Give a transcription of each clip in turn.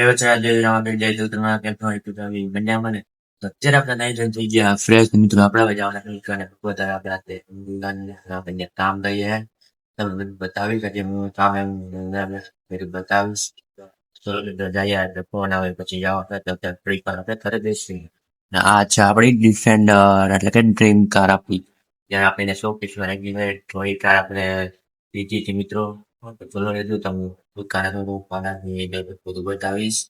આજે આપણે જય જોતરમાં કેમ હોય તો આવી બન્યા મને તો અત્યારે આપણે નાઈ ધોઈને થઈ ગયા ફ્રેશ મિત્રો આપણે જવાના નીકળને વધારે આપણે કામ કરીએ તમને બધું બતાવી કે હું કામ એમ બધું બતાવીશ તો જઈએ એટલે ફોન આવે પછી જાઓ તો ફ્રી પર આપણે ઘરે બેસી ને આ છે આપણી ડિફેન્ડર એટલે કે ડ્રીમ કાર આપી જ્યારે આપણે શો પીસમાં રેગ્યુલર થોડી કાર આપણે લીધી હતી મિત્રો તો ચલો લીધું તમે દુકાને તો બધું બતાવીશ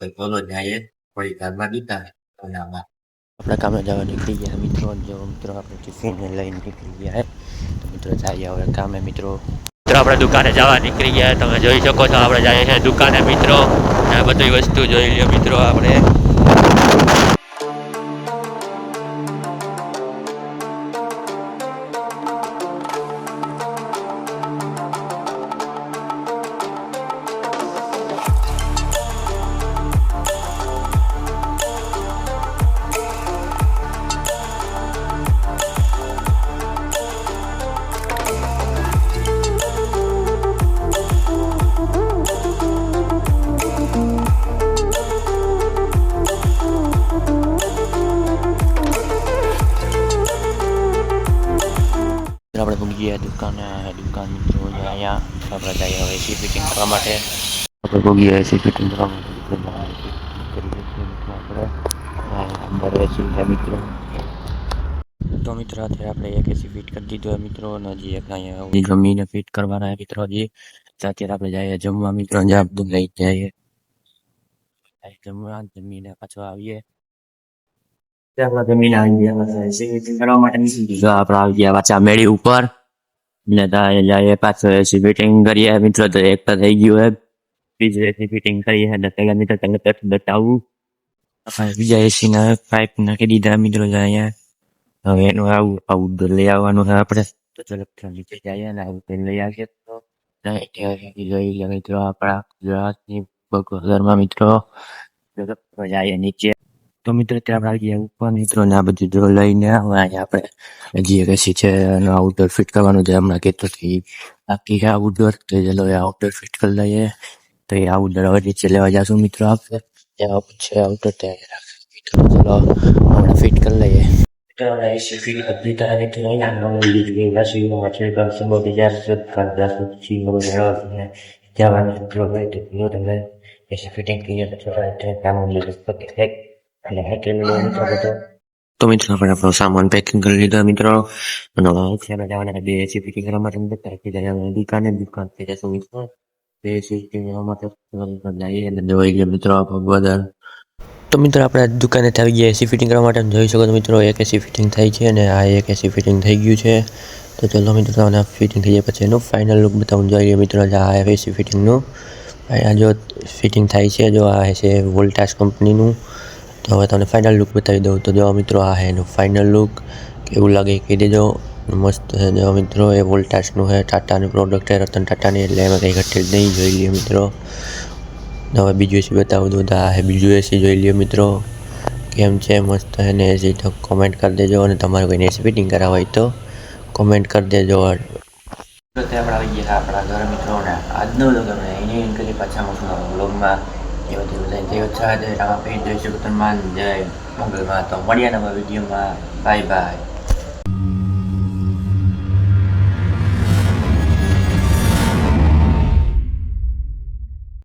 પછી બોલો જાય થોડી કારમાં દીધા અને આપણે કામે જવા નીકળી ગયા મિત્રો જો મિત્રો આપણે ટિફિન લઈને નીકળી ગયા તો મિત્રો જઈએ હવે કામે મિત્રો આપણે દુકાને જવા નીકળી ગયા તમે જોઈ શકો છો આપણે જઈએ છીએ દુકાને મિત્રો આ બધી વસ્તુ જોઈ લ્યો મિત્રો આપણે આપણે પહોંચી ગયા દુકાન મિત્રો અહીંયા આપણે જઈએ હવે એસી ફિટિંગ કરવા માટે આપણે પહોંચી ગયા એસી ફિટિંગ કરવા માટે મિત્રો તો મિત્રો અત્યારે આપણે એક એસી ફિટ કરી દીધું મિત્રો અને હજી એક અહીંયા જમીને ફિટ કરવાના મિત્રો હજી અત્યારે આપણે જઈએ જમવા મિત્રો જ્યાં બધું લઈ જઈએ જમીને પાછો આવીએ જમીન આવી ગયા કરવા માટે આપણે આવી ગયા પાછા મેળી ઉપર ને ત્યાં પાછો એસી ફિટિંગ કરીએ મિત્રો તો એક તો થઈ ગયું હે બીજું એસી ફિટિંગ કરીએ અને પેલા મિત્રો તમને બતાવું બીજા એસી ના પાઇપ નાખી દીધા મિત્રો અહીંયા હવે એનું આવું લઈ આવવાનું છે આપણે તો ચલો નીચે જઈએ ને આવું પેન લઈ આવીએ તો જોઈ મિત્રો આપણા ગુજરાતની બજારમાં મિત્રો જઈએ નીચે તો મિત્રો ત્યાં આપણે ગયા ઉપર મિત્રો ને આ બધું જો લઈને અહીંયા આપણે હજી એક એસી છે એનો આઉટડોર ફિટ કરવાનું છે હમણાં કહેતો હતી બાકી છે આઉટડોર તો ચલો આઉટડોર ફિટ કરી લઈએ તો એ આઉટડોર હવે નીચે લેવા જશું મિત્રો આપણે ત્યાં છે આઉટડોર ત્યાં મિત્રો ચલો હમણાં ફિટ કરી લઈએ એસી ફિટ કરી દીધા જવાનું એસી ફિટિંગ કરીએ તો મિત્રો આપણે આપણો સામાન પેકિંગ કરી લીધો મિત્રો અને આપણે જવાના બે એસી ફિટિંગ કરવા માટે દુકાન થઈ જશું મિત્રો બે એસી ફિટિંગ કરવા માટે જોઈ મિત્રો બધા તો મિત્રો આપણે દુકાને આવી ગયા એસી ફિટિંગ કરવા માટે જોઈ શકો છો મિત્રો એક એસી ફિટિંગ થઈ છે અને આ એક એસી ફિટિંગ થઈ ગયું છે તો ચલો મિત્રો તમને ફિટિંગ થઈ જાય પછી એનું ફાઇનલ લુક બતાવું જોઈએ મિત્રો આ એસી ફિટિંગનું આ જો ફિટિંગ થાય છે જો આ છે વોલ્ટાસ કંપનીનું તો હવે તમને ફાઇનલ લુક બતાવી દઉં તો જો મિત્રો આ છે એનું ફાઇનલ લુક કેવું લાગે કહી દેજો મસ્ત છે જો મિત્રો એ વોલ્ટાસનું છે ટાટાનું પ્રોડક્ટ છે રતન ટાટાની એટલે એમાં કંઈ ઘટેલ નહીં જોઈ લઈએ મિત્રો હવે બીજું એસી બતાવું દઉં તો આ છે બીજું એસી જોઈ લ્યો મિત્રો કેમ છે મસ્ત છે ને એસી તો કોમેન્ટ કરી દેજો અને તમારે કોઈને એસી ફિટિંગ કરાવવા હોય તો કોમેન્ટ કરી દેજો આપણે આવી ગયા આપણા ઘર મિત્રોને આજનો વ્લોગ અમે એને કરી પાછા મૂકવાનો વ્લોગમાં એ બધી બધા જય ઉત્સાહ જય રામાપીર જય શ્રી જય મંગલમાં તો મળ્યા નવા વિડીયોમાં બાય બાય